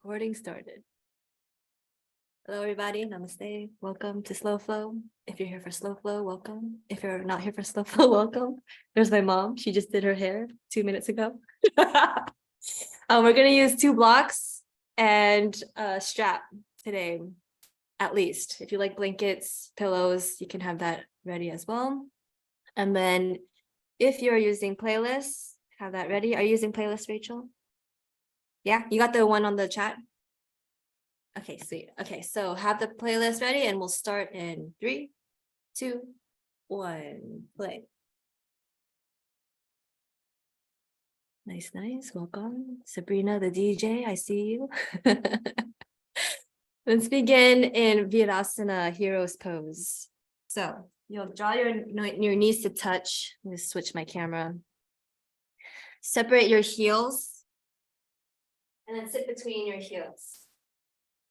Recording started. Hello, everybody. Namaste. Welcome to Slow Flow. If you're here for Slow Flow, welcome. If you're not here for Slow Flow, welcome. There's my mom. She just did her hair 2 minutes ago. We're going to use 2 blocks and a strap today, at least. If you like blankets, pillows, you can have that ready as well. And then if you're using playlists, have that ready. Are you using playlists, Rachel? Yeah, you got the one on the chat? Okay, sweet. Okay, so have the playlist ready and we'll start in 3, 2, 1, play. Nice, nice. Welcome. Sabrina, the DJ, I see you. Let's begin in Virasana, Hero's Pose. So you'll draw your knees to touch. Let me switch my camera. Separate your heels and then sit between your heels.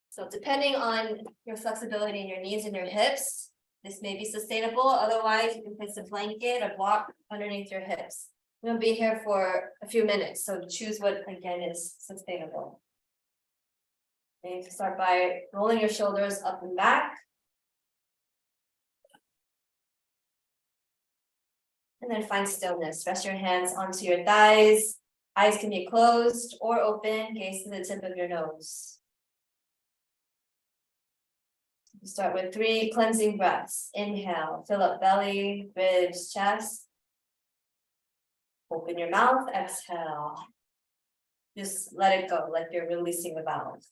So depending on your flexibility in your knees and your hips, this may be sustainable. Otherwise, you can place a blanket or block underneath your hips. We're gonna be here for a few minutes, so choose what, again, is sustainable. You need to start by rolling your shoulders up and back. And then find stillness. Rest your hands onto your thighs. Eyes can be closed or open, gaze to the tip of your nose. Start with 3 cleansing breaths. Inhale, fill up belly, ribs, chest. Open your mouth, exhale. Just let it go, like you're releasing the valve.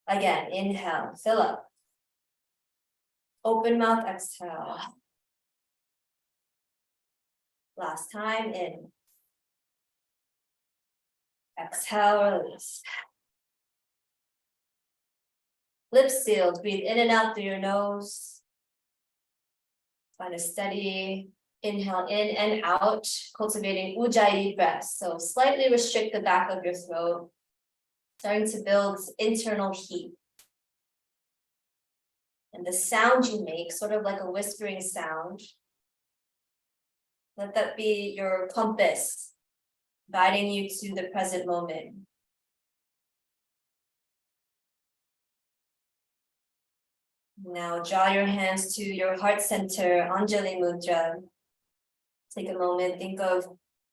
Again, inhale, fill up. Open mouth, exhale. Last time, in. Exhale, release. Lips sealed, breathe in and out through your nose. Find a steady inhale in and out, cultivating ujjayi breaths. So slightly restrict the back of your throat, starting to build internal heat. And the sound you make, sort of like a whispering sound, let that be your compass, guiding you to the present moment. Now draw your hands to your heart center, Anjali Mudra. Take a moment, think of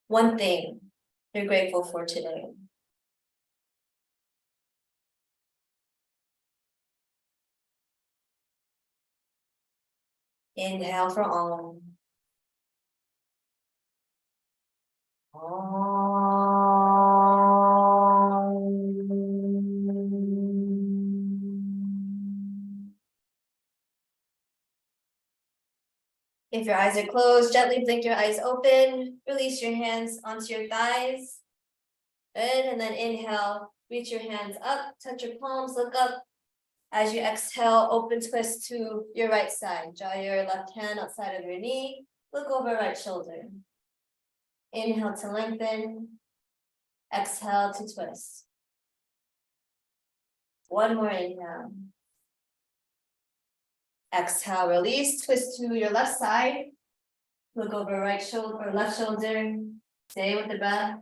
one thing you're grateful for today. Inhale for Om. If your eyes are closed, gently blink your eyes open. Release your hands onto your thighs. Good, and then inhale, reach your hands up, touch your palms, look up. As you exhale, open twist to your right side. Draw your left hand outside of your knee. Look over right shoulder. Inhale to lengthen. Exhale to twist. One more inhale. Exhale, release, twist to your left side. Look over right shoulder or left shoulder. Stay with the breath.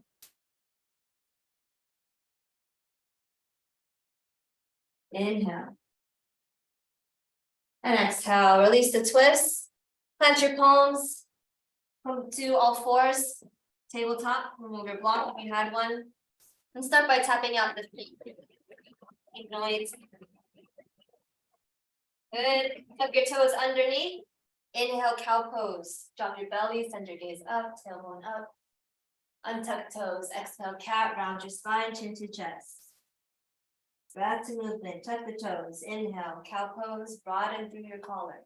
Inhale. And exhale, release the twist. Plant your palms. Come to all fours. Tabletop, remove your block if you had one. And start by tapping out the feet. Make noise. Good. Tuck your toes underneath. Inhale, cow pose. Drop your belly, send your gaze up, tailbone up. Untuck toes. Exhale, cat, round your spine, chin to chest. Back to movement, tuck the toes. Inhale, cow pose, broaden through your collar.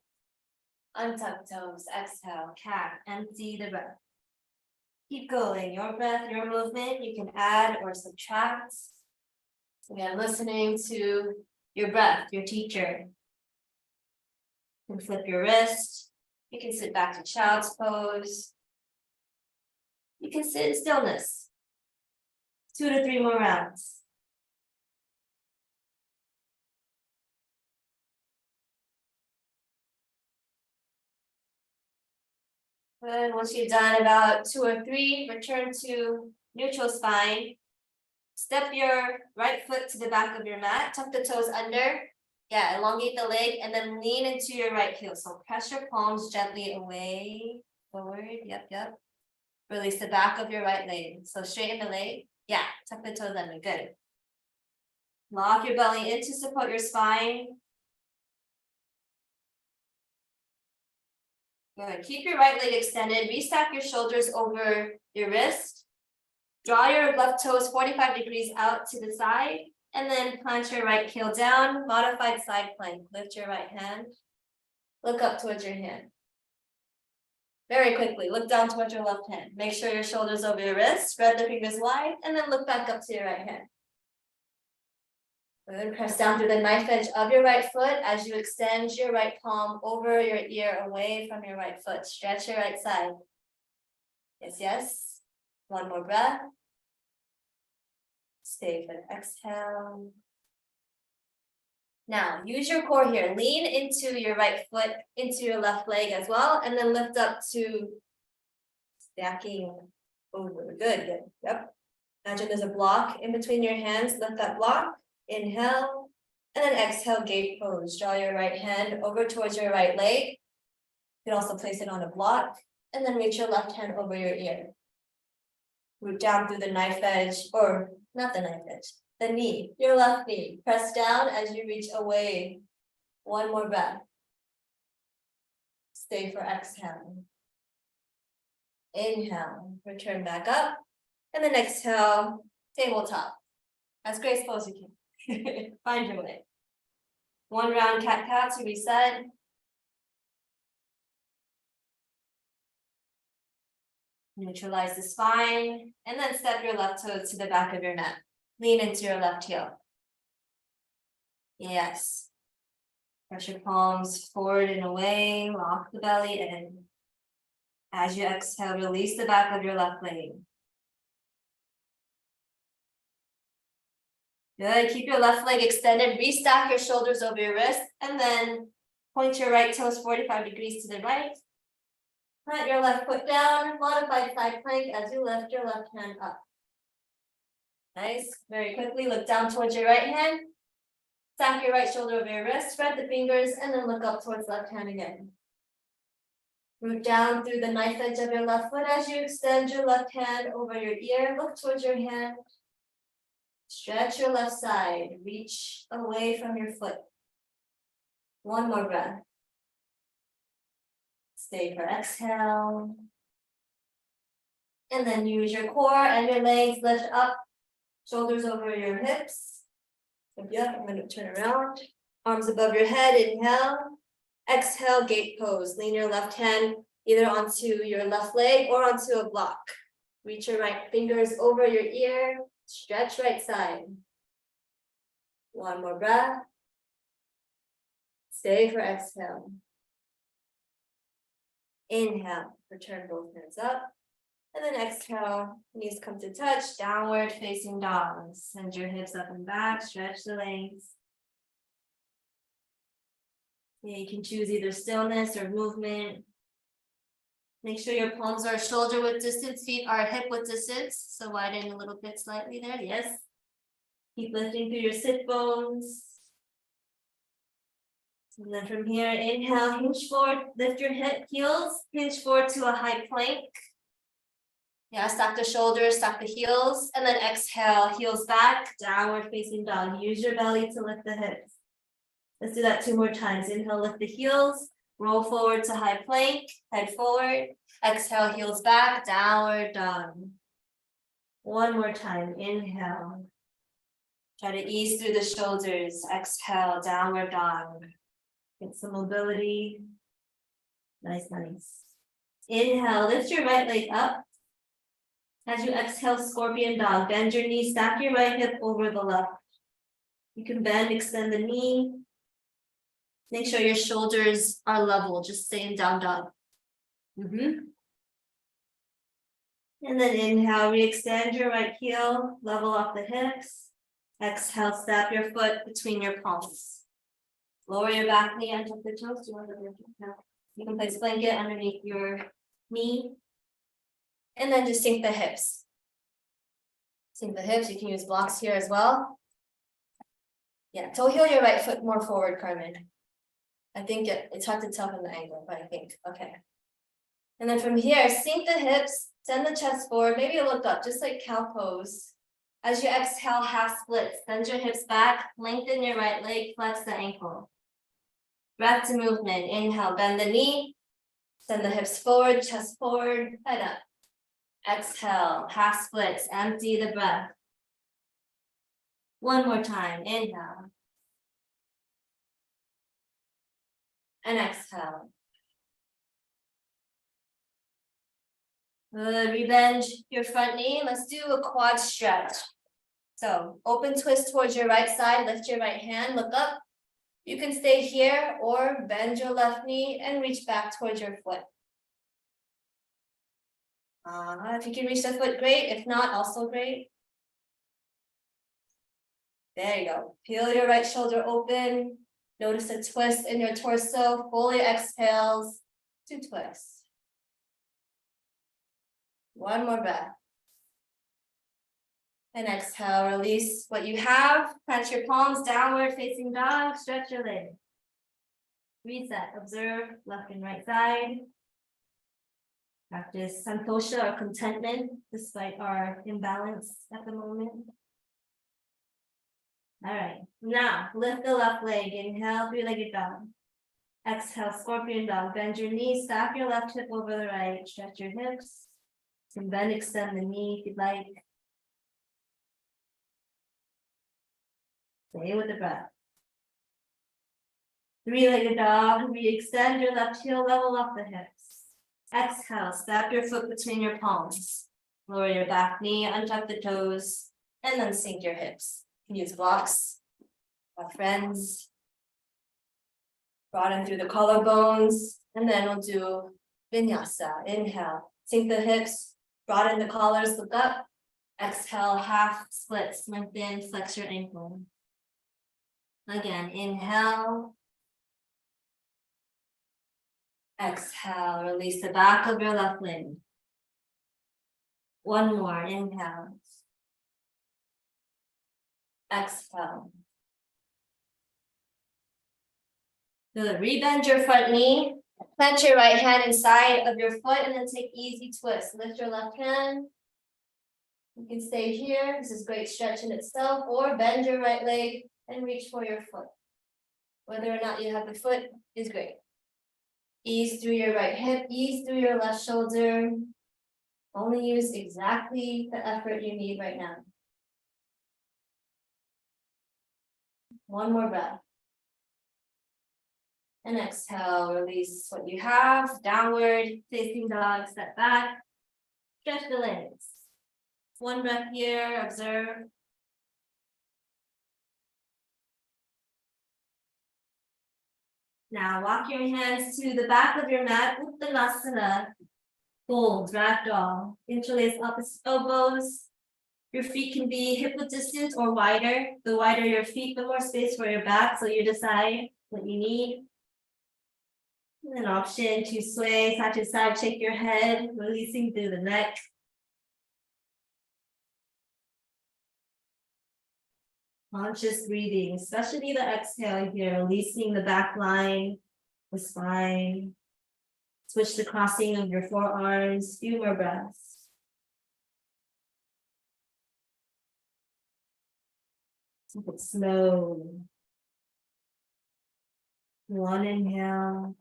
Untuck toes, exhale, cat, empty the breath. Keep going, your breath, your movement, you can add or subtract. Again, listening to your breath, your teacher. You can flip your wrist. You can sit back to child's pose. You can sit in stillness. 2 to 3 more rounds. Good. Once you've done about 2 or 3, return to neutral spine. Step your right foot to the back of your mat, tuck the toes under. Yeah, elongate the leg and then lean into your right heel. So press your palms gently away, forward. Yep. Release the back of your right leg. So straighten the leg. Yeah, tuck the toes under. Good. Lock your belly in to support your spine. Good. Keep your right leg extended. Restack your shoulders over your wrist. Draw your left toes 45 degrees out to the side. And then plant your right heel down. Modified side plank. Lift your right hand. Look up towards your hand. Very quickly, look down towards your left hand. Make sure your shoulders over your wrist. Spread the fingers wide. And then look back up to your right hand. Good. Press down through the knife edge of your right foot as you extend your right palm over your ear away from your right foot. Stretch your right side. Yes. One more breath. Stay for the exhale. Now, use your core here. Lean into your right foot, into your left leg as well, and then lift up to stacking over. Good. Yep. Imagine there's a block in between your hands. Lift that block. Inhale, and then exhale, gate pose. Draw your right hand over towards your right leg. You can also place it on a block, and then reach your left hand over your ear. Root down through the knife edge, or not the knife edge, the knee, your left knee. Press down as you reach away. One more breath. Stay for exhale. Inhale, return back up, and then exhale, tabletop. As graceful as you can. Find your way. One round cat-cow to reset. Neutralize the spine, and then step your left toes to the back of your mat. Lean into your left heel. Yes. Press your palms forward and away. Lock the belly in. As you exhale, release the back of your left leg. Good. Keep your left leg extended. Restack your shoulders over your wrist, and then point your right toes 45 degrees to the right. Plant your left foot down. Modified side plank as you lift your left hand up. Nice. Very quickly, look down towards your right hand. Stack your right shoulder over your wrist. Spread the fingers, and then look up towards left hand again. Root down through the knife edge of your left foot as you extend your left hand over your ear. Look towards your hand. Stretch your left side, reach away from your foot. One more breath. Stay for exhale. And then use your core and your legs, lift up, shoulders over your hips. Yep, I'm going to turn around. Arms above your head, inhale. Exhale, gate pose. Lean your left hand either onto your left leg or onto a block. Reach your right fingers over your ear. Stretch right side. One more breath. Stay for exhale. Inhale, return both hands up. And then exhale, knees come to touch, downward facing dog. Send your hips up and back, stretch the legs. Yeah, you can choose either stillness or movement. Make sure your palms are shoulder width distance, feet are hip width distance. So widen a little bit slightly there, yes. Keep lifting through your sit bones. And then from here, inhale, hinge forward, lift your heels, hinge forward to a high plank. Yeah, stack the shoulders, stack the heels, and then exhale, heels back, downward facing dog. Use your belly to lift the hips. Let's do that 2 more times. Inhale, lift the heels. Roll forward to high plank, head forward. Exhale, heels back, downward dog. One more time, inhale. Try to ease through the shoulders. Exhale, downward dog. Get some mobility. Nice. Inhale, lift your right leg up. As you exhale, scorpion dog. Bend your knee, stack your right hip over the left. You can bend, extend the knee. Make sure your shoulders are level, just stay in down dog. And then inhale, re-extend your right heel, level off the hips. Exhale, step your foot between your palms. Lower your back knee and tuck the toes. Do you want to no. You can place a blanket underneath your knee. And then just sink the hips. Sink the hips, you can use blocks here as well. Yeah, toe heel your right foot more forward, Carmen. I think it's hard to tell from the angle, but I think, okay. And then from here, sink the hips, send the chest forward, maybe look up, just like cow pose. As you exhale, half splits, bend your hips back, lengthen your right leg, flex the ankle. Breath to movement, inhale, bend the knee, send the hips forward, chest forward, head up. Exhale, half splits, empty the breath. One more time, inhale. And exhale. Good, rebend your front knee. Let's do a quad stretch. So open twist towards your right side, lift your right hand, look up. You can stay here or bend your left knee and reach back towards your foot. If you can reach the foot, great. If not, also great. There you go. Peel your right shoulder open. Notice a twist in your torso. Fully exhales to twist. One more breath. And exhale, release what you have. Plant your palms, downward facing dog. Stretch your legs. Reset, observe left and right side. Practice santosha or contentment despite our imbalance at the moment. All right, now lift the left leg. Inhale, three-legged dog. Exhale, scorpion dog. Bend your knees, stack your left hip over the right. Stretch your hips. You can bend, extend the knee if you'd like. Stay with the breath. Three-legged dog. Re-extend your left heel, level off the hips. Exhale, step your foot between your palms. Lower your back knee, untuck the toes, and then sink your hips. You can use blocks, our friends. Broaden through the collarbones, and then we'll do vinyasa. Inhale, sink the hips, broaden the collars, look up. Exhale, half splits, lengthen, flex your ankle. Again, inhale. Exhale, release the back of your left leg. One more, inhale. Exhale. Good, rebend your front knee. Plant your right hand inside of your foot and then take easy twist. Lift your left hand. You can stay here. This is great stretch in itself, or bend your right leg and reach for your foot. Whether or not you have the foot is great. Ease through your right hip, ease through your left shoulder. Only use exactly the effort you need right now. One more breath. And exhale, release what you have. Downward facing dog, step back. Stretch the legs. One breath here, observe. Now walk your hands to the back of your mat, Uttanasana. Fold, ragdoll. Interlace opposite elbows. Your feet can be hip width distance or wider. The wider your feet, the more space for your back, so you decide what you need. An option to sway side to side, shake your head, releasing through the neck. Conscious breathing, especially the exhale here, releasing the back line, the spine. Switch the crossing of your forearms, few more breaths. Keep it slow. One inhale.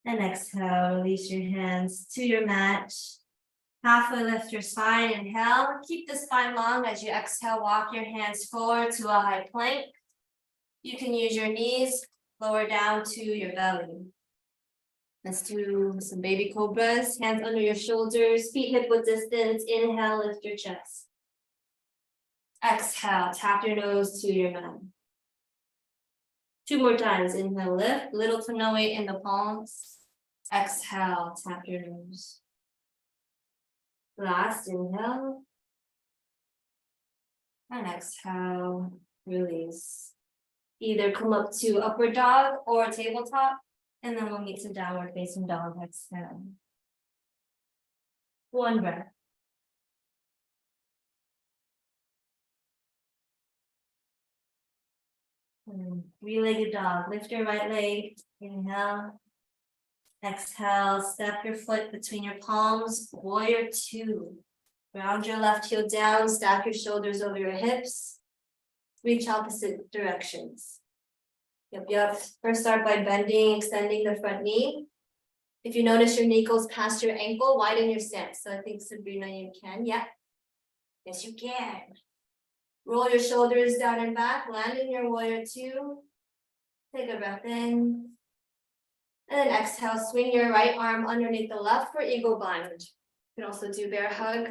And exhale, release your hands to your mat. Halfway lift your spine, inhale. Keep the spine long as you exhale, walk your hands forward to a high plank. You can use your knees, lower down to your belly. Let's do some baby cobras, hands under your shoulders, feet hip width distance. Inhale, lift your chest. Exhale, tap your nose to your mat. Two more times, inhale, lift, little to no weight in the palms. Exhale, tap your nose. Last, inhale. And exhale, release. Either come up to upward dog or tabletop, and then we'll meet to downward facing dog. Exhale. One breath. Three-legged dog. Lift your right leg. Inhale. Exhale. Step your foot between your palms. Warrior two. Round your left heel down. Stack your shoulders over your hips. Reach opposite directions. Yep. First start by bending, extending the front knee. If you notice your knee goes past your ankle, widen your stance. So I think Sabrina, you can. Yeah. Yes, you can. Roll your shoulders down and back. Land in your warrior two. Take a breath in. And then exhale, swing your right arm underneath the left for eagle bind. You can also do bear hug.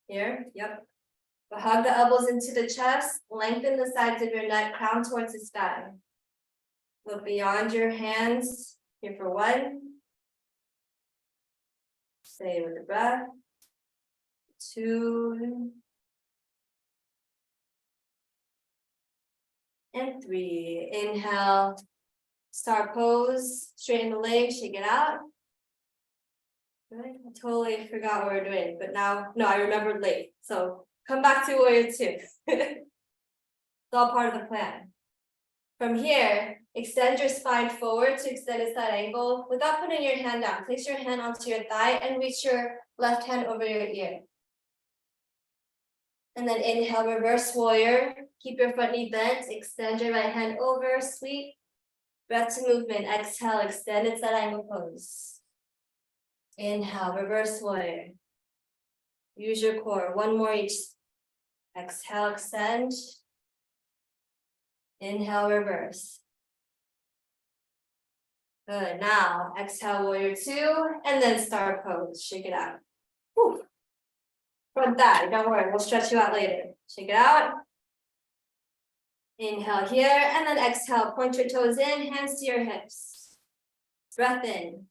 Here, yep. But hug the elbows into the chest, lengthen the sides of your neck, crown towards the sky. Look beyond your hands. Here for one. Stay with the breath. Two. And three. Inhale. Star pose. Straighten the legs, shake it out. Good. I totally forgot what we're doing, but now, no, I remembered late. So come back to warrior two. It's all part of the plan. From here, extend your spine forward to extended side angle without putting your hand down. Place your hand onto your thigh and reach your left hand over your ear. And then inhale, reverse warrior. Keep your front knee bent. Extend your right hand over, sweep. Breath to movement. Exhale, extended side angle pose. Inhale, reverse warrior. Use your core. One more each. Exhale, extend. Inhale, reverse. Good. Now, exhale, warrior two, and then star pose. Shake it out. Whew. Front thigh, don't worry, we'll stretch you out later. Shake it out. Inhale here, and then exhale, point your toes in, hands to your hips. Breath in.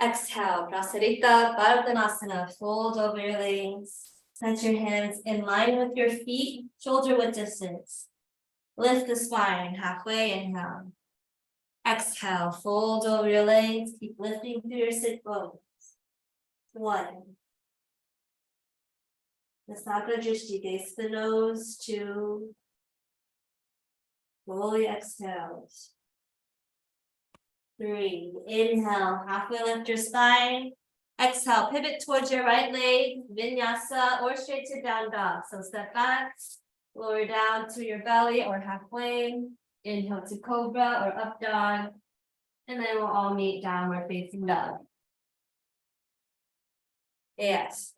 Exhale, Prasarita Bardhanasana, fold over your legs. Touch your hands in line with your feet, shoulder width distance. Lift the spine, halfway, inhale. Exhale, fold over your legs, keep lifting through your sit bones. One. Nasaka Drishti, gaze the nose, two. Slowly exhale. Three. Inhale, halfway lift your spine. Exhale, pivot towards your right leg, vinyasa or straight to down dog. So step back, lower down to your belly or halfway. Inhale to cobra or up dog. And then we'll all meet downward facing dog. Yes.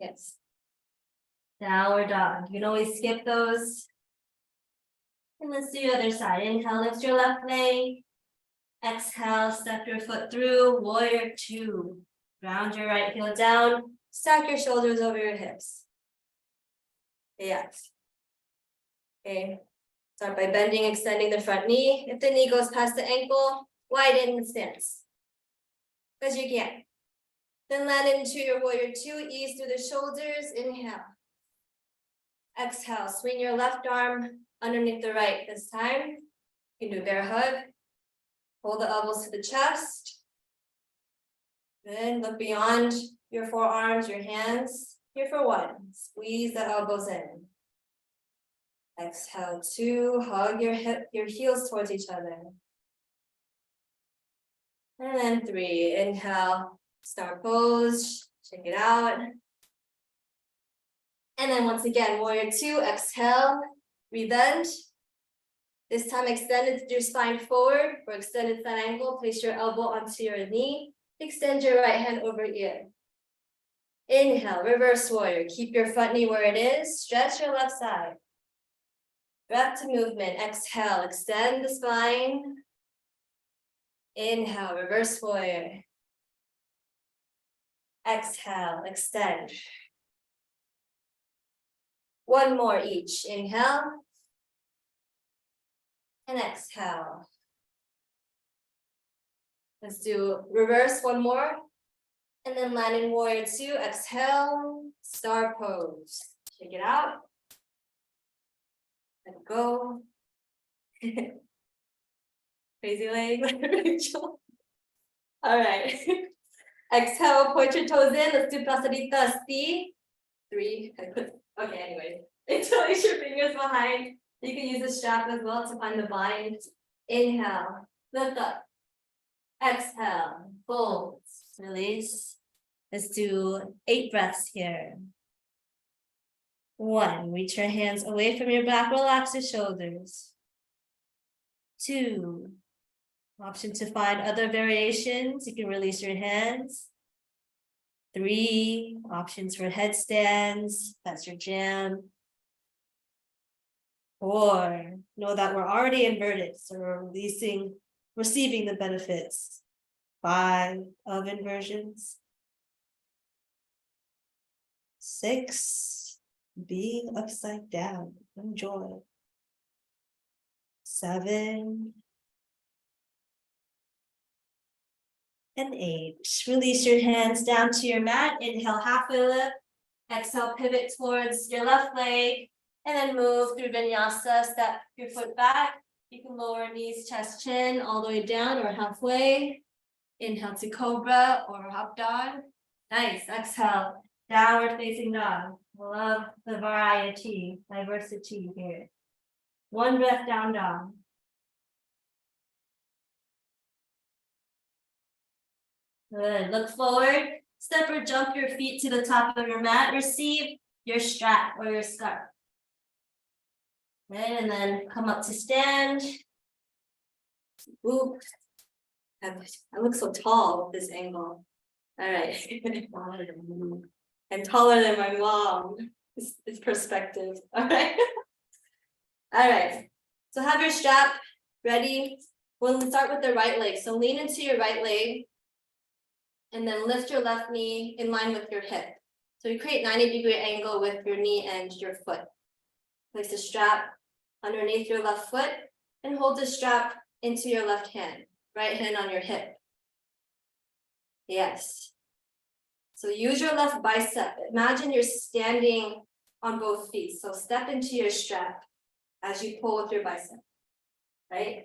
Downward dog. You can always skip those. And let's do the other side. Inhale, lift your left leg. Exhale, step your foot through, warrior two. Round your right heel down, stack your shoulders over your hips. Yes. Okay. Start by bending, extending the front knee. If the knee goes past the ankle, widen the stance. Because you can. Then land into your warrior two, ease through the shoulders, inhale. Exhale, swing your left arm underneath the right this time. You can do bear hug. Hold the elbows to the chest. Then look beyond your forearms, your hands. Here for one. Squeeze the elbows in. Exhale, two. Hug your heels towards each other. And then three. Inhale, star pose. Shake it out. And then once again, warrior two. Exhale, rebend. This time extend your spine forward for extended side angle. Place your elbow onto your knee. Extend your right hand over ear. Inhale, reverse warrior. Keep your front knee where it is. Stretch your left side. Breath to movement. Exhale, extend the spine. Inhale, reverse warrior. Exhale, extend. One more each. Inhale. And exhale. Let's do reverse one more. And then land in warrior two. Exhale, star pose. Shake it out. Let go. Crazy leg, Rachel. All right. Exhale, point your toes in. Let's do Prasarita Asti. Three. Okay, anyway. Interlace your fingers behind. You can use the strap as well to find the bind. Inhale, lift up. Exhale, fold, release. Let's do 8 breaths here. 1, reach your hands away from your back, relax your shoulders. 2, option to find other variations, you can release your hands. 3, options for headstands, that's your jam. 4, know that we're already inverted, so we're receiving the benefits. 5 of inversions. 6, being upside down, enjoy. 7 and 8. Release your hands down to your mat. Inhale, halfway lift. Exhale, pivot towards your left leg. And then move through vinyasa, step your foot back. You can lower knees, chest, chin, all the way down or halfway. Inhale to cobra or up dog. Nice, exhale, downward facing dog. Love the diversity here. 1 breath down dog. Good, look forward, step or jump your feet to the top of your mat, receive your strap or your scarf. Good, and then come up to stand. Oop. I look so tall with this angle. All right. I'm taller than my mom. It's perspective. All right. All right. So have your strap ready. We'll start with the right leg. So lean into your right leg and then lift your left knee in line with your hip. So you create 90-degree angle with your knee and your foot. Place the strap underneath your left foot and hold the strap into your left hand. Right hand on your hip. Yes. So use your left bicep. Imagine you're standing on both feet. So step into your strap as you pull with your bicep. Right?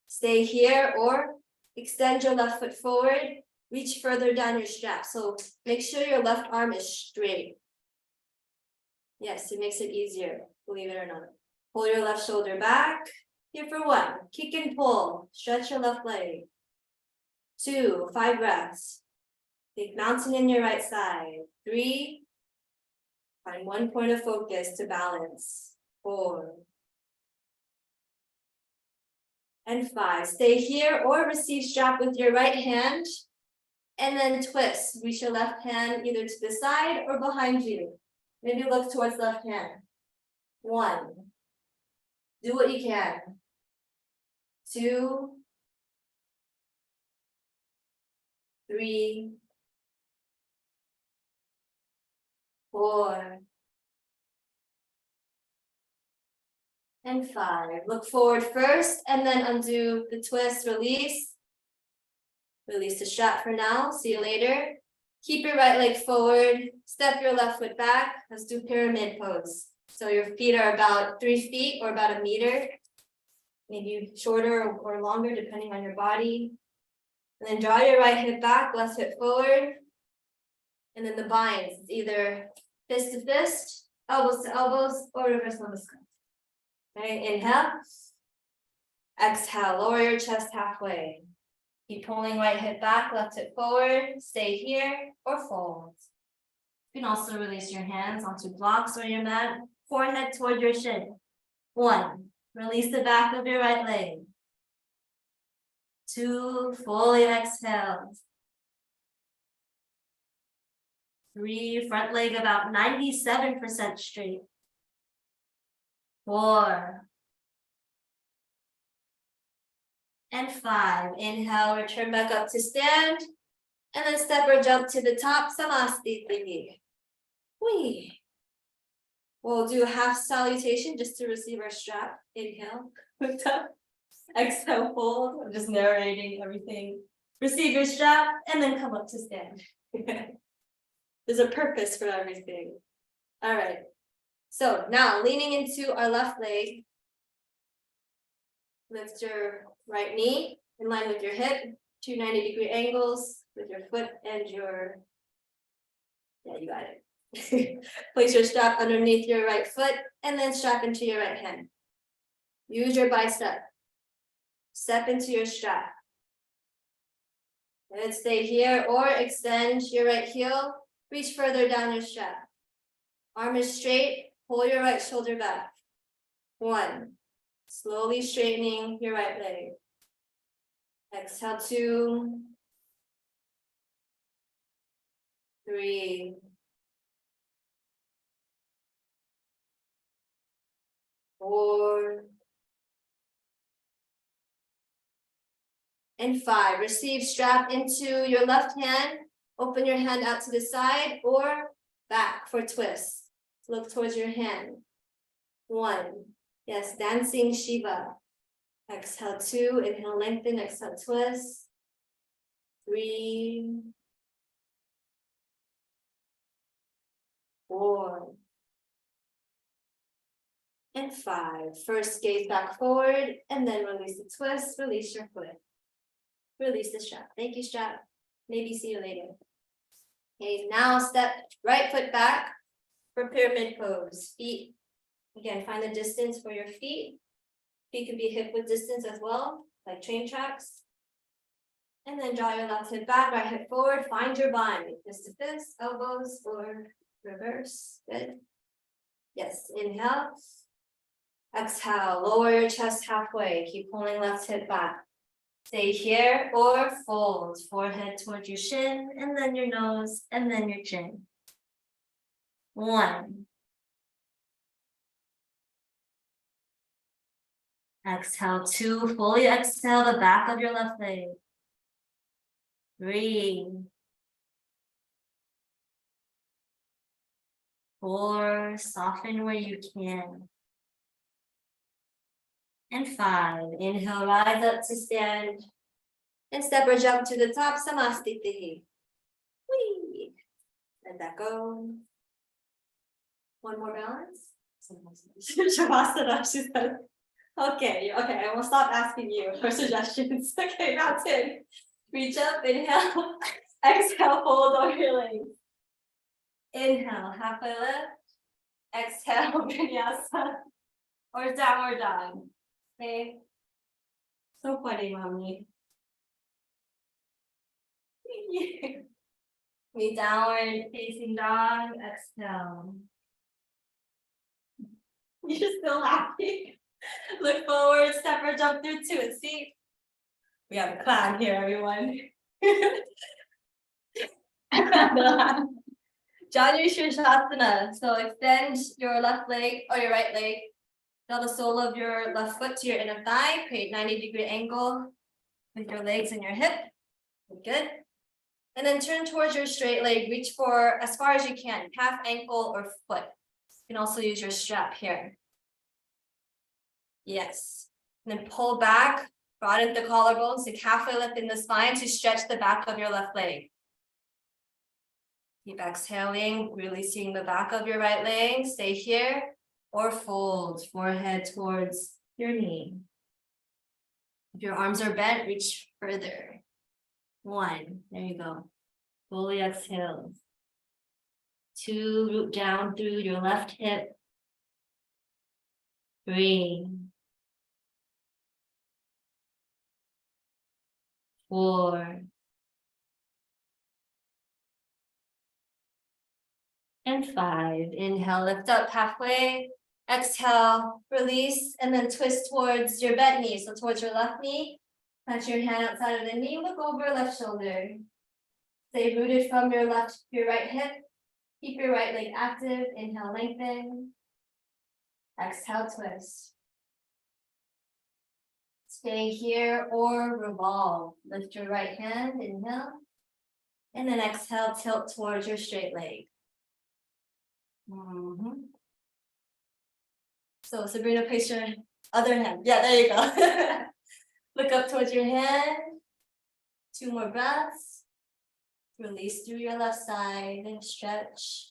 Stay here or extend your left foot forward. Reach further down your strap. So make sure your left arm is straight. Yes, it makes it easier, believe it or not. Pull your left shoulder back. Here for 1, kick and pull, stretch your left leg. 2, 5 breaths. Big mountain in your right side. 3, find 1 point of focus to balance. 4, and 5. Stay here or receive strap with your right hand. And then twist, reach your left hand either to the side or behind you. Maybe look towards left hand. 1, do what you can. 2, 3, 4, and 5. Look forward first and then undo the twist, release. Release the strap for now, see you later. Keep your right leg forward, step your left foot back. Let's do pyramid pose. So your feet are about 3 feet or about 1 meter. Maybe shorter or longer depending on your body. And then draw your right hip back, left hip forward. And then the binds, it's either fist to fist, elbows to elbows, or reverse namaskar. Okay, inhale. Exhale, lower your chest halfway. Keep pulling right hip back, left hip forward, stay here or fold. You can also release your hands onto blocks or your mat, forehead toward your shin. 1, release the back of your right leg. 2, fully exhale. 3, front leg about 97% straight. 4, and 5. Inhale, return back up to stand. And then step or jump to the top, Samastiti. Wee. We'll do a half salutation just to receive our strap. Inhale, lift up. Exhale, fold. I'm just narrating everything. Receive your strap and then come up to stand. There's a purpose for everything. All right. So now leaning into our left leg. Lift your right knee in line with your hip, 2 90-degree angles with your foot and your, yeah, you got it. Place your strap underneath your right foot and then strap into your right hand. Use your bicep. Step into your strap. And stay here or extend your right heel. Reach further down your strap. Arm is straight. Pull your right shoulder back. 1. Slowly straightening your right leg. Exhale, 2. 3. 4. And 5. Receive strap into your left hand. Open your hand out to the side or back for twist. Look towards your hand. 1. Yes, dancing Shiva. Exhale, 2. Inhale, lengthen. Exhale, twist. 3. 4. And 5. First, gaze back forward and then release the twist. Release your foot. Release the strap. Thank you, strap. Maybe see you later. Okay, now step right foot back for pyramid pose. Feet, again, find the distance for your feet. Feet can be hip width distance as well, like train tracks. And then draw your left hip back, right hip forward. Find your bind. Fist to fist, elbows, or reverse. Good. Yes, inhale. Exhale, lower your chest halfway. Keep pulling left hip back. Stay here or fold. Forehead towards your shin, and then your nose, and then your chin. 1. Exhale, 2. Fully exhale the back of your left leg. 3. 4. Soften where you can. And 5. Inhale, rise up to stand. And step or jump to the top, Samastiti. Whee! Let that go. One more balance. Shavasana, she said. Okay, I will stop asking you for suggestions. Okay, now 10. Reach up, inhale. Exhale, fold over your legs. Inhale, halfway lift. Exhale, vinyasa. Or downward dog. Okay. So funny, mommy. Me downward facing dog. Exhale. You're still laughing. Look forward, step or jump through 2 and see. We have a clown here, everyone. Janu Shirshasana. So extend your left leg or your right leg. Draw the sole of your left foot to your inner thigh. Create 90-degree angle with your legs and your hip. Good. And then turn towards your straight leg. Reach for as far as you can, calf, ankle, or foot. You can also use your strap here. Yes. And then pull back, broaden the collarbones, the calf will lift in the spine to stretch the back of your left leg. Keep exhaling, releasing the back of your right leg. Stay here or fold, forehead towards your knee. If your arms are bent, reach further. 1, there you go. Fully exhale. 2, root down through your left hip. 3. 4. And 5. Inhale, lift up halfway. Exhale, release, and then twist towards your bent knee. So towards your left knee. Touch your hand outside of the knee. Look over left shoulder. Stay rooted from your right hip. Keep your right leg active. Inhale, lengthen. Exhale, twist. Stay here or revolve. Lift your right hand, inhale. And then exhale, tilt towards your straight leg. So Sabrina, place your other hand. Yeah, there you go. Look up towards your hand. 2 more breaths. Release through your left side and stretch.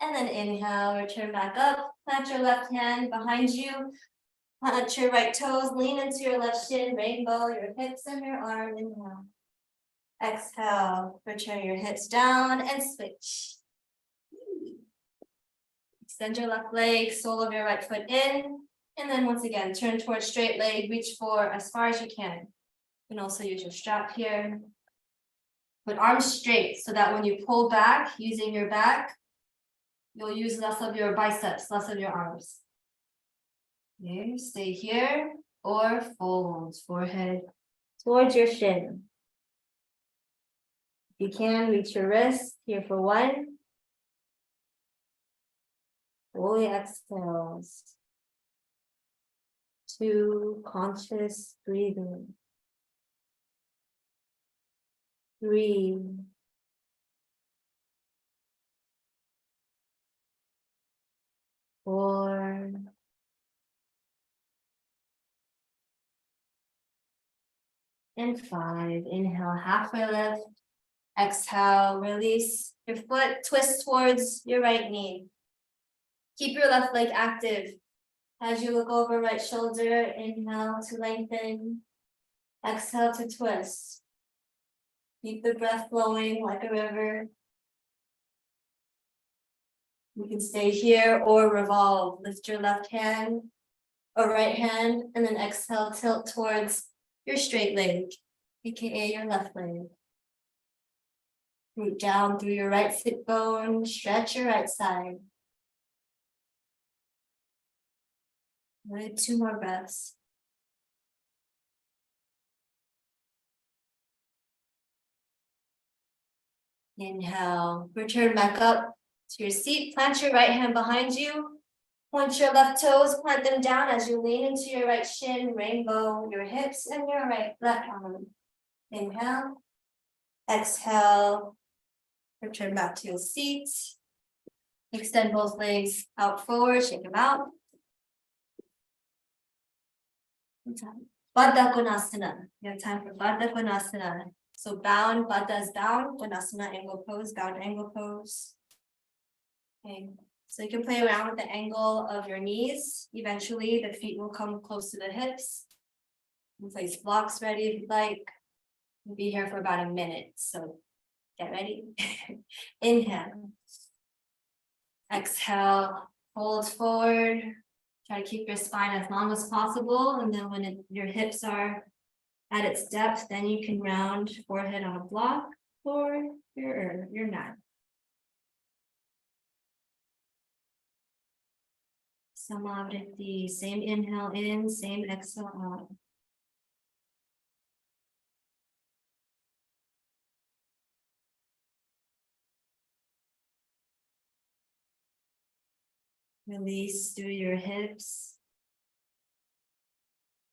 And then inhale, return back up. Plant your left hand behind you. Plant your right toes, lean into your left shin, rainbow your hips and your arm. Inhale. Exhale, return your hips down and switch. Extend your left leg, sole of your right foot in. And then once again, turn towards straight leg, reach for as far as you can. You can also use your strap here. But arms straight so that when you pull back using your back, you'll use less of your biceps, less of your arms. Okay, stay here or fold forehead towards your shin. If you can, reach your wrist here for 1. Fully exhales. 2, conscious breathing. 3. 4. And 5. Inhale, halfway lift. Exhale, release your foot, twist towards your right knee. Keep your left leg active. As you look over right shoulder, inhale to lengthen. Exhale to twist. Keep the breath flowing like a river. You can stay here or revolve. Lift your left hand or right hand, and then exhale, tilt towards your straight leg, aka your left leg. Root down through your right sit bone, stretch your right side. Good, 2 more breaths. Inhale, return back up to your seat. Plant your right hand behind you. Point your left toes, plant them down as you lean into your right shin, rainbow your hips and your left arm. Inhale, exhale, return back to your seat. Extend both legs out forward, shake them out. Baddha Konasana. You have time for Baddha Konasana. So bound, Baddha is bound, Konasana, angle pose, bound angle pose. Okay, so you can play around with the angle of your knees. Eventually, the feet will come close to the hips. You can place blocks ready if you'd like. We'll be here for about a minute, so get ready. Inhale. Exhale, fold forward. Try to keep your spine as long as possible, and then when your hips are at its depth, then you can round forehead on a block or your mat. Samavriti, same inhale in, same exhale out. Release through your hips.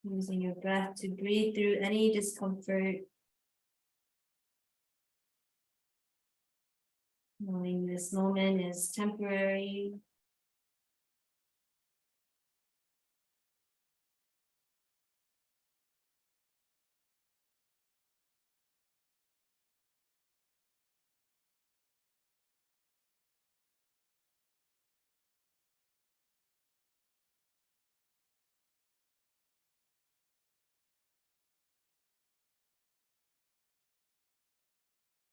Using your breath to breathe through any discomfort. Knowing this moment is temporary.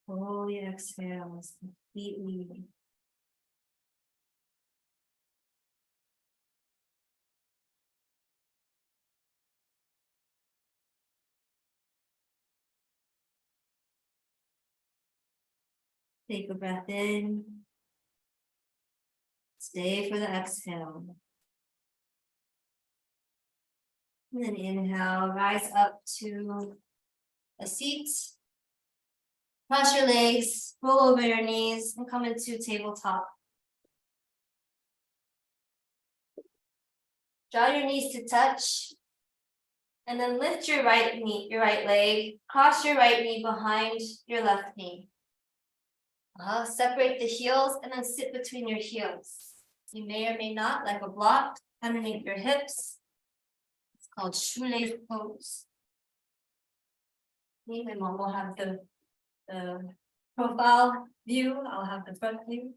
Fully exhales completely. Take a breath in. Stay for the exhale. And then inhale, rise up to a seat. Cross your legs, roll over your knees, and come into tabletop. Draw your knees to touch. And then lift your right knee, your right leg, cross your right knee behind your left knee. Separate the heels and then sit between your heels. You may or may not like a block underneath your hips. It's called shoelace pose. Me and my mom will have the profile view. I'll have the front view.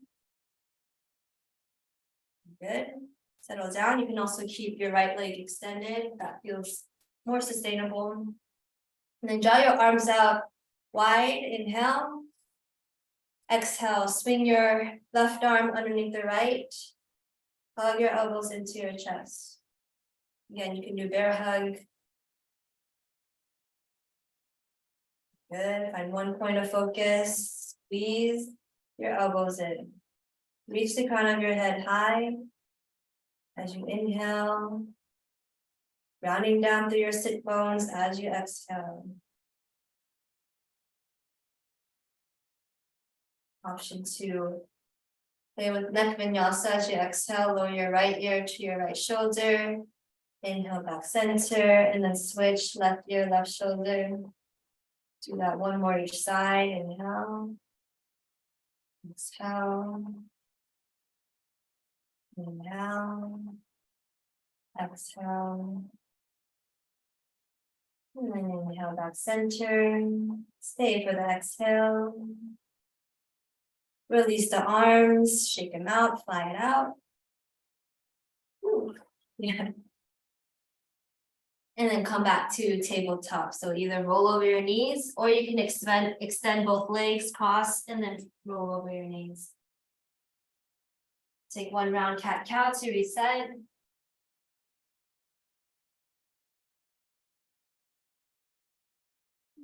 Good. Settle down. You can also keep your right leg extended. That feels more sustainable. And then draw your arms out wide. Inhale. Exhale. Swing your left arm underneath the right. Hug your elbows into your chest. Again, you can do bear hug. Good. Find one point of focus. Squeeze your elbows in. Reach the crown of your head high as you inhale. Rounding down through your sit bones as you exhale. Option 2. Play with neck vinyasa as you exhale. Lower your right ear to your right shoulder. Inhale back center and then switch left ear, left shoulder. Do that one more each side. Inhale. Exhale. Inhale. Exhale. And then inhale back center. Stay for the exhale. Release the arms, shake them out, fly it out. Ooh. Yeah. And then come back to tabletop. So either roll over your knees or you can extend both legs, cross, and then roll over your knees. Take one round cat-cow to reset.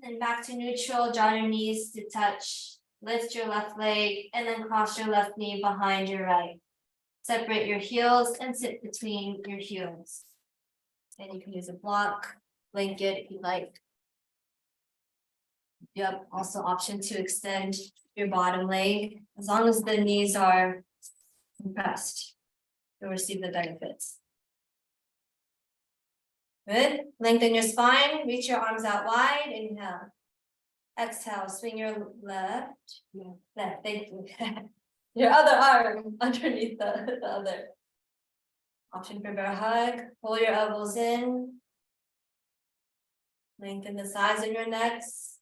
And back to neutral, draw your knees to touch. Lift your left leg and then cross your left knee behind your right. Separate your heels and sit between your heels. And you can use a block, blanket if you like. Yep, also option to extend your bottom leg. As long as the knees are compressed, you'll receive the benefits. Good. Lengthen your spine, reach your arms out wide, inhale. Exhale, swing your left, thank you. Your other arm underneath the other. Option for bear hug, pull your elbows in. Lengthen the sides of your necks.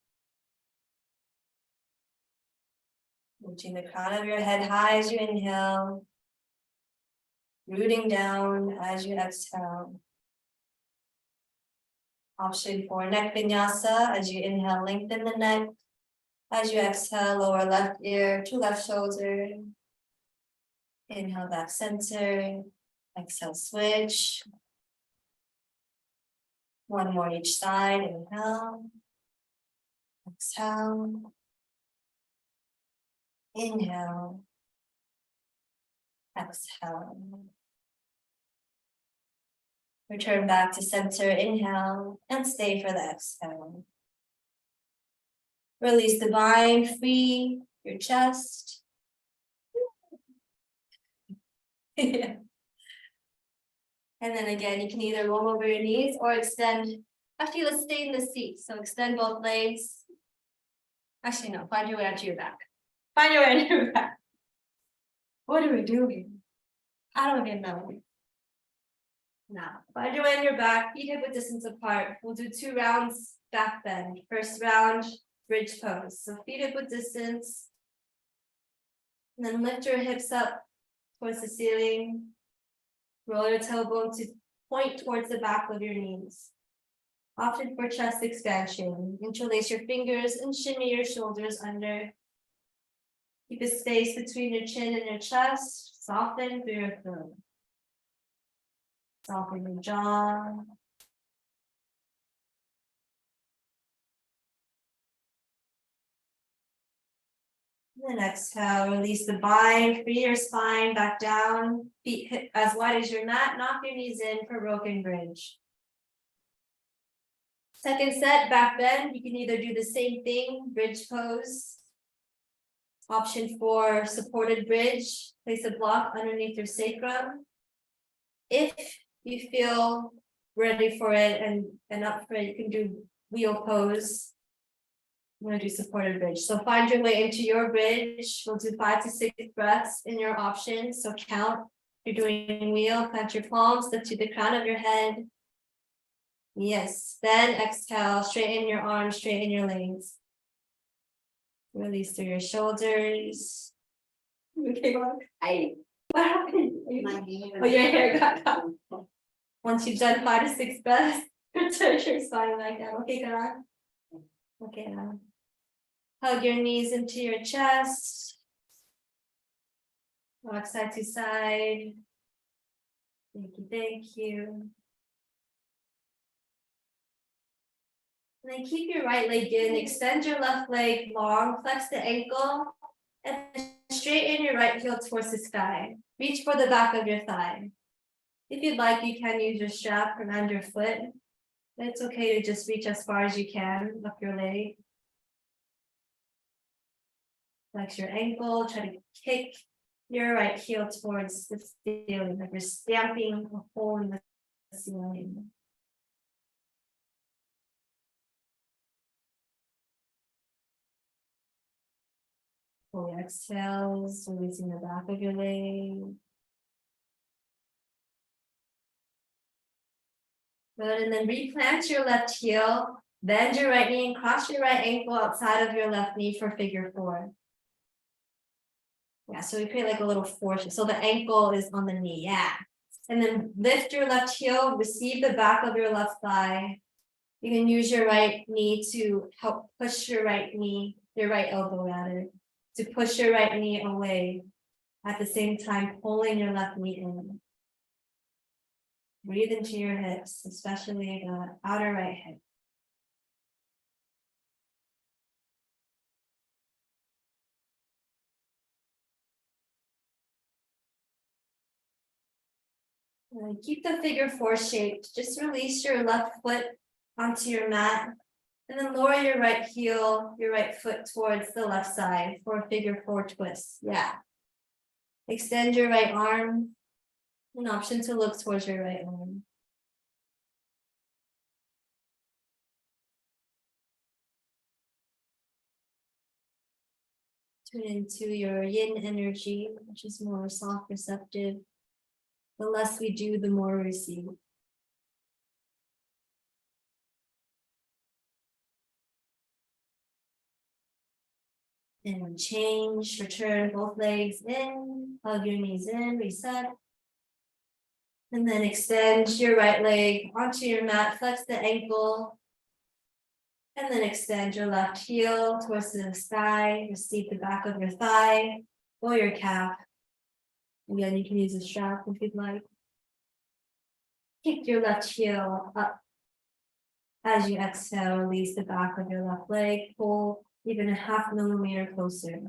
Reaching the crown of your head high as you inhale. Rooting down as you exhale. Option for neck vinyasa, as you inhale, lengthen the neck. As you exhale, lower left ear to left shoulder. Inhale back center. Exhale, switch. One more each side. Inhale. Exhale. Inhale. Exhale. Return back to center, inhale, and stay for the exhale. Release the bind, free your chest. Yeah. And then again, you can either roll over your knees or extend. Actually, let's stay in the seat. So extend both legs. Actually, no, find your way onto your back. Find your way onto your back. What are we doing? I don't even know. Now, find your way on your back, feet hip width distance apart. We'll do 2 rounds back bend. First round, bridge pose. So feet hip width distance. And then lift your hips up towards the ceiling. Roll your tailbone to point towards the back of your knees. Option for chest expansion. Interlace your fingers and shimmy your shoulders under. Keep a space between your chin and your chest. Soften through your throat. Soften your jaw. And then exhale, release the bind, free your spine back down, feet hip as wide as your mat, knock your knees in for broken bridge. Second set, back bend, you can either do the same thing, bridge pose. Option 4, supported bridge, place a block underneath your sacrum. If you feel ready for it and up for it, you can do wheel pose. I'm going to do supported bridge. So find your way into your bridge. We'll do 5 to 6 breaths in your options. So count. You're doing wheel, plant your palms, lift to the crown of your head. Yes. Then exhale, straighten your arms, straighten your legs. Release through your shoulders. Okay, what happened? Oh, your hair got caught. Once you've done 5 to 6 breaths, return your spine like that. Okay, Karan? Okay, now. Hug your knees into your chest. Rock side to side. Thank you, thank you. And then keep your right leg in, extend your left leg long, flex the ankle, and straighten your right heel towards the sky. Reach for the back of your thigh. If you'd like, you can use your strap around your foot. But it's okay to just reach as far as you can up your leg. Flex your ankle, try to kick your right heel towards the ceiling, like you're stamping a hole in the ceiling. Pull your exhales, releasing the back of your leg. Good, and then replant your left heel, bend your right knee and cross your right ankle outside of your left knee for figure 4. Yeah, so we create like a little force. So the ankle is on the knee, yeah. And then lift your left heel, receive the back of your left thigh. You can use your right knee to help push your right knee, your right elbow rather, to push your right knee away. At the same time, pulling your left knee in. Breathe into your hips, especially the outer right hip. And keep the figure 4 shaped. Just release your left foot onto your mat. And then lower your right heel, your right foot towards the left side for a figure 4 twist. Yeah. Extend your right arm. An option to look towards your right arm. Tune into your yin energy, which is more soft, receptive. The less we do, the more we receive. And change, return both legs in, hug your knees in, reset. And then extend your right leg onto your mat, flex the ankle. And then extend your left heel towards the sky, receive the back of your thigh or your calf. Again, you can use a strap if you'd like. Kick your left heel up. As you exhale, release the back of your left leg, pull even a 0.5 millimeter closer.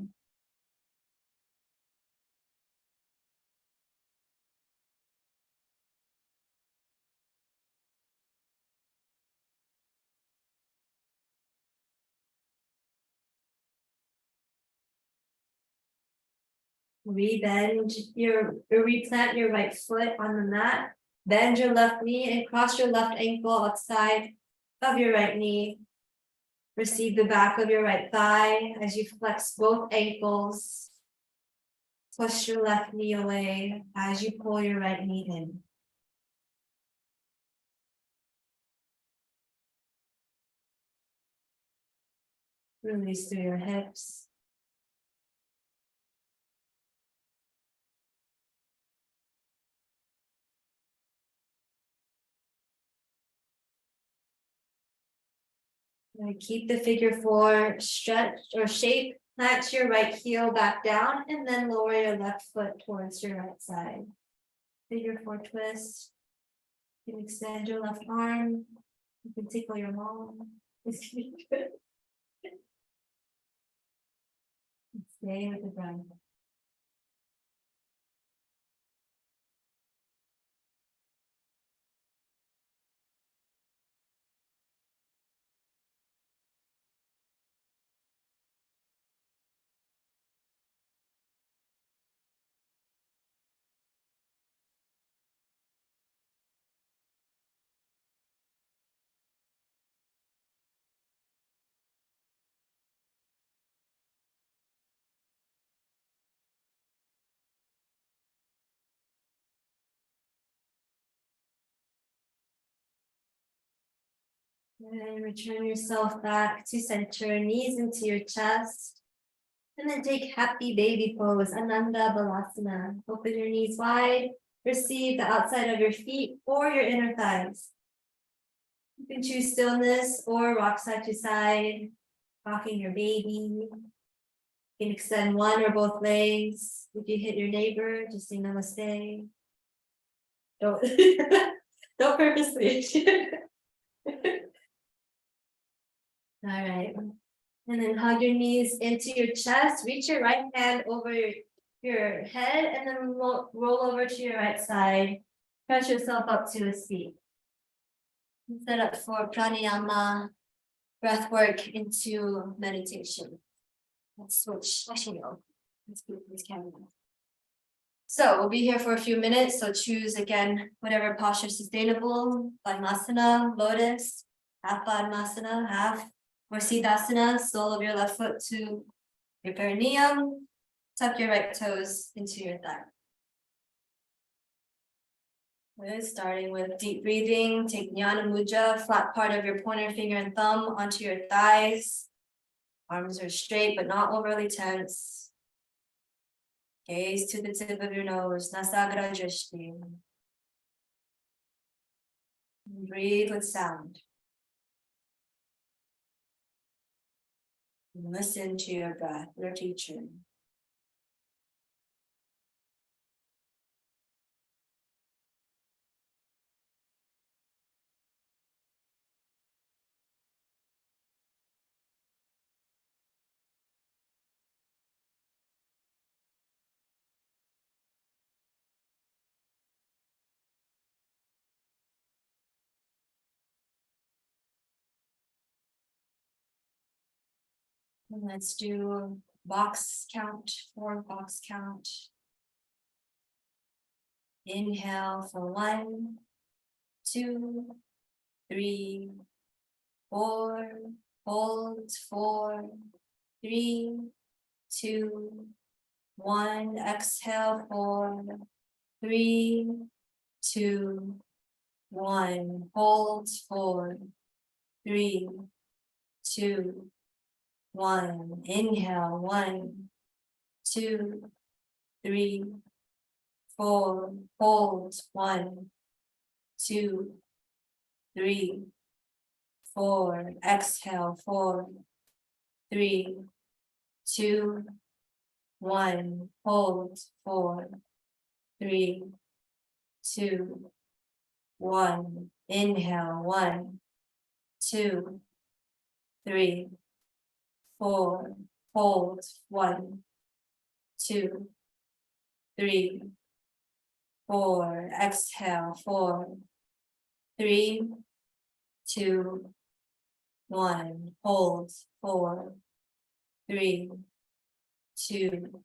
Replant your right foot on the mat, bend your left knee and cross your left ankle outside of your right knee. Receive the back of your right thigh as you flex both ankles. Push your left knee away as you pull your right knee in. Release through your hips. Keep the figure 4 stretched or shape. Plant your right heel back down and then lower your left foot towards your right side. Figure 4 twist. You can extend your left arm. You can tickle your mom. Stay with the breath. And return yourself back to center, knees into your chest. And then take happy baby pose, Ananda Balasana. Open your knees wide, receive the outside of your feet or your inner thighs. You can choose stillness or rock side to side, rocking your baby. You can extend one or both legs. If you hit your neighbor, just say namaste. Don't, don't purposely. All right. And then hug your knees into your chest, reach your right hand over your head, and then roll over to your right side. Press yourself up to a seat. Set up for pranayama, breath work into meditation. Let's switch. Actually, no. Let's move this camera. So we'll be here for a few minutes. So choose again whatever posture is sustainable. Padmasana, lotus, half Padmasana, half or Siddhasana. Sole of your left foot to your perineum. Tuck your right toes into your thigh. Good. Starting with deep breathing. Take Jnana Mudra, flat part of your pointer finger and thumb onto your thighs. Arms are straight but not overly tense. Gaze to the tip of your nose, Nasagra Drishti. Breathe with sound. Listen to your breath, your teacher. And let's do box count, 4 box count. Inhale for 1, 2, 3, 4. Hold 4, 3, 2, 1. Exhale 4, 3, 2, 1. Hold 4, 3, 2, 1. Inhale 1, 2, 3, 4. Hold 1, 2, 3, 4. Exhale 4, 3, 2, 1. Hold 4, 3, 2, 1. Inhale 1, 2, 3, 4. Hold 1, 2, 3, 4. Exhale 4, 3, 2, 1. Hold 4, 3, 2,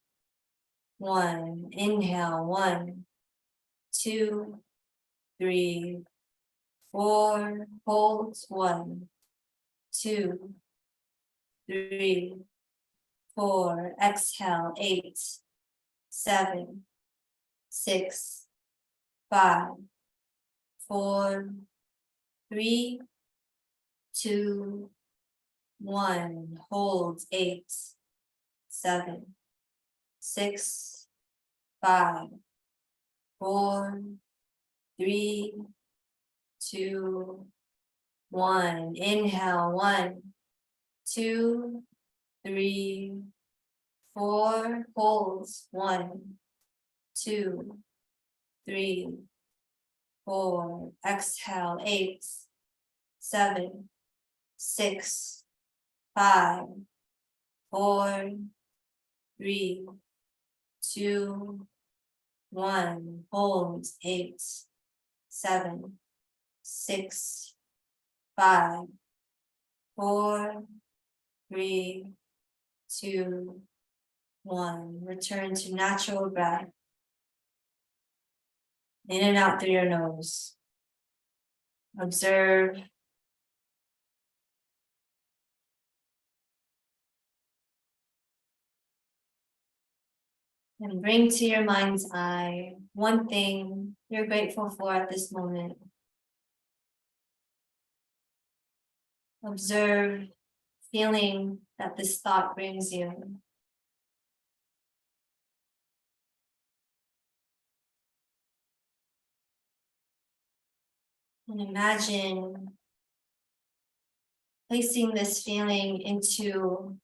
1. Inhale 1, 2, 3, 4. Hold 1, 2, 3, 4. Exhale 8, 7, 6, 5, 4, 3, 2, 1. Hold 8, 7, 6, 5, 4, 3, 2, 1. Inhale 1, 2, 3, 4. Hold 1, 2, 3, 4. Exhale 8, 7, 6, 5, 4, 3, 2, 1. Hold 8, 7, 6, 5, 4, 3, 2, 1. Return to natural breath. In and out through your nose. Observe. And bring to your mind's eye one thing you're grateful for at this moment. Observe feeling that this thought brings you. And imagine placing this feeling into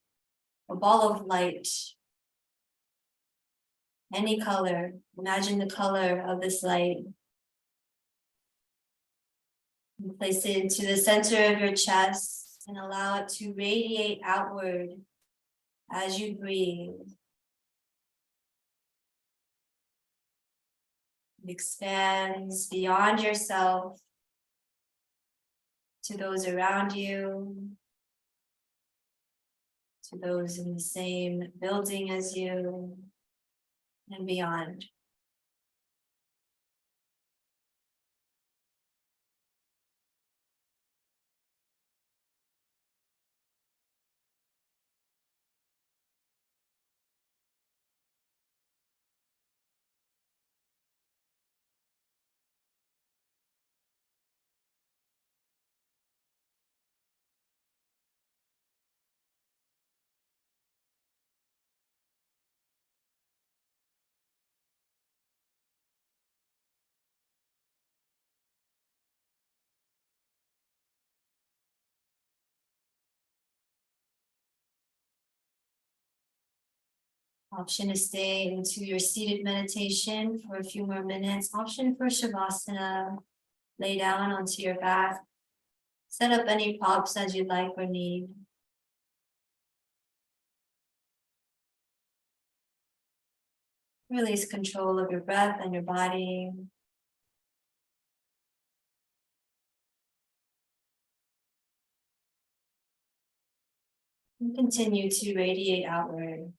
a ball of light. Any color. Imagine the color of this light. And place it into the center of your chest and allow it to radiate outward as you breathe. It expands beyond yourself to those around you, to those in the same building as you, and beyond. Option to stay into your seated meditation for a few more minutes. Option for Shavasana. Lay down onto your back. Set up any props as you'd like or need. Release control of your breath and your body. And continue to radiate outward.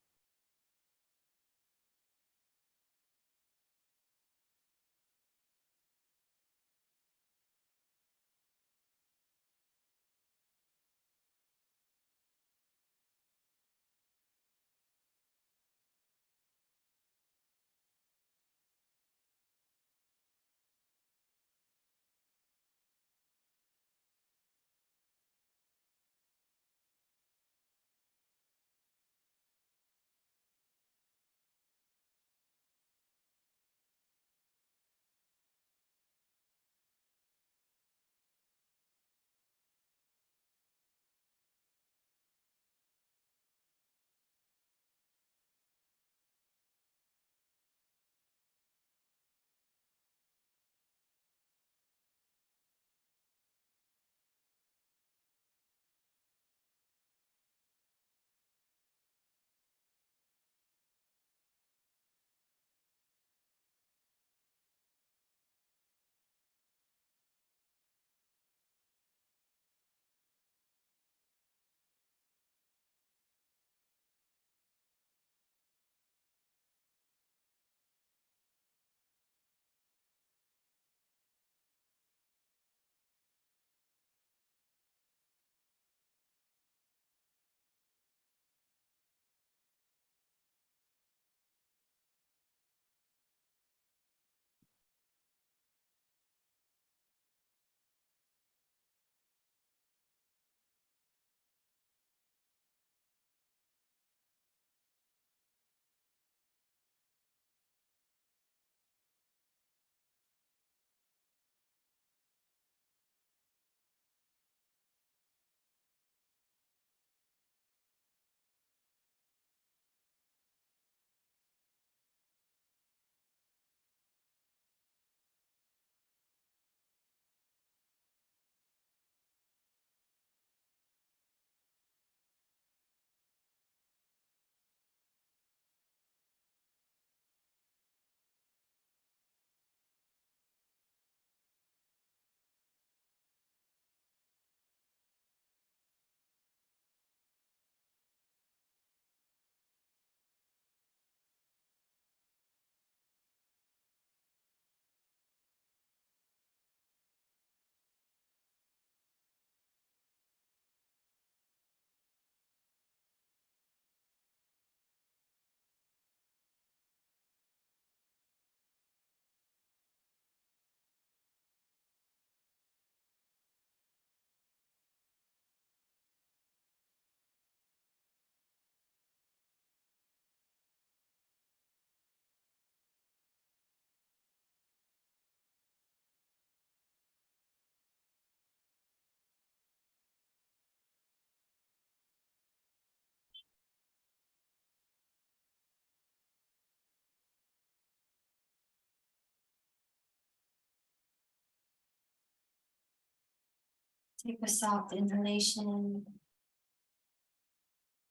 Take a soft inhalation.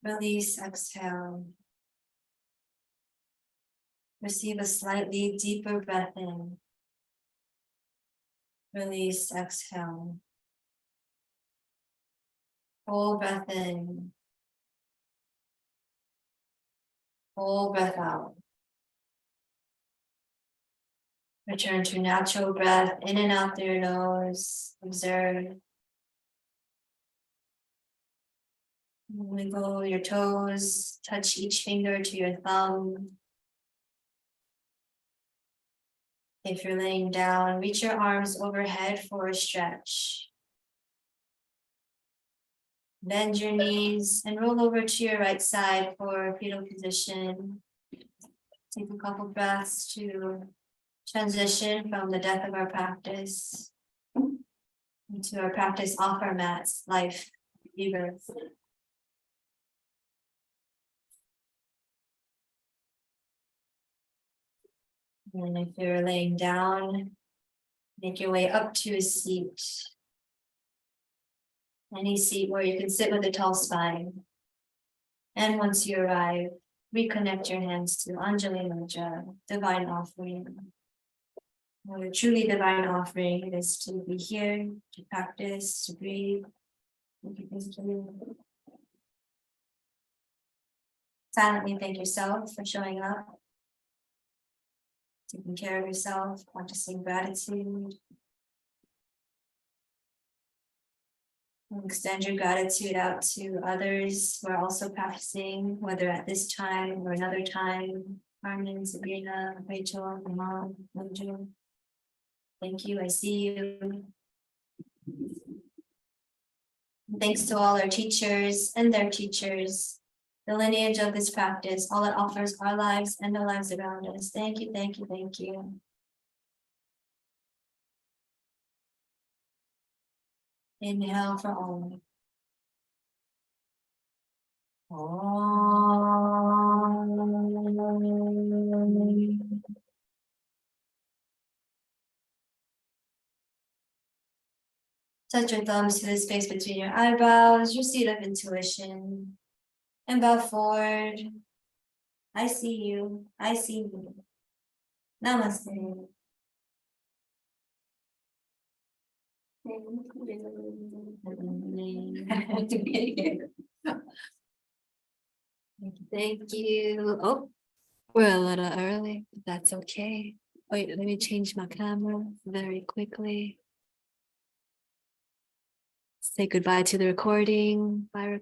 Release, exhale. Receive a slightly deeper breath in. Release, exhale. Full breath in. Full breath out. Return to natural breath in and out through your nose. Observe. Wiggle your toes. Touch each finger to your thumb. If you're laying down, reach your arms overhead for a stretch. Bend your knees and roll over to your right side for fetal position. Take a couple breaths to transition from the death of our practice into our practice off our mats, life, rebirth. And if you're laying down, make your way up to a seat. Any seat where you can sit with a tall spine. And once you arrive, reconnect your hands to Anjali Mudra, divine offering. A truly divine offering is to be here, to practice, to breathe. Silently thank yourself for showing up, taking care of yourself, practicing gratitude. And extend your gratitude out to others who are also practicing, whether at this time or another time. Carmen, Sabrina, Rachel, Mom, Mojo. Thank you, I see you. Thanks to all our teachers and their teachers, the lineage of this practice, all it offers our lives and the lives around us. Thank you, thank you, thank you. Inhale for all. Touch your thumbs to the space between your eyebrows, your seat of intuition, and bow forward. I see you. I see you. Namaste. Thank you. Oh, we're a little early, but that's okay. Wait, let me change my camera very quickly. Say goodbye to the recording. Bye.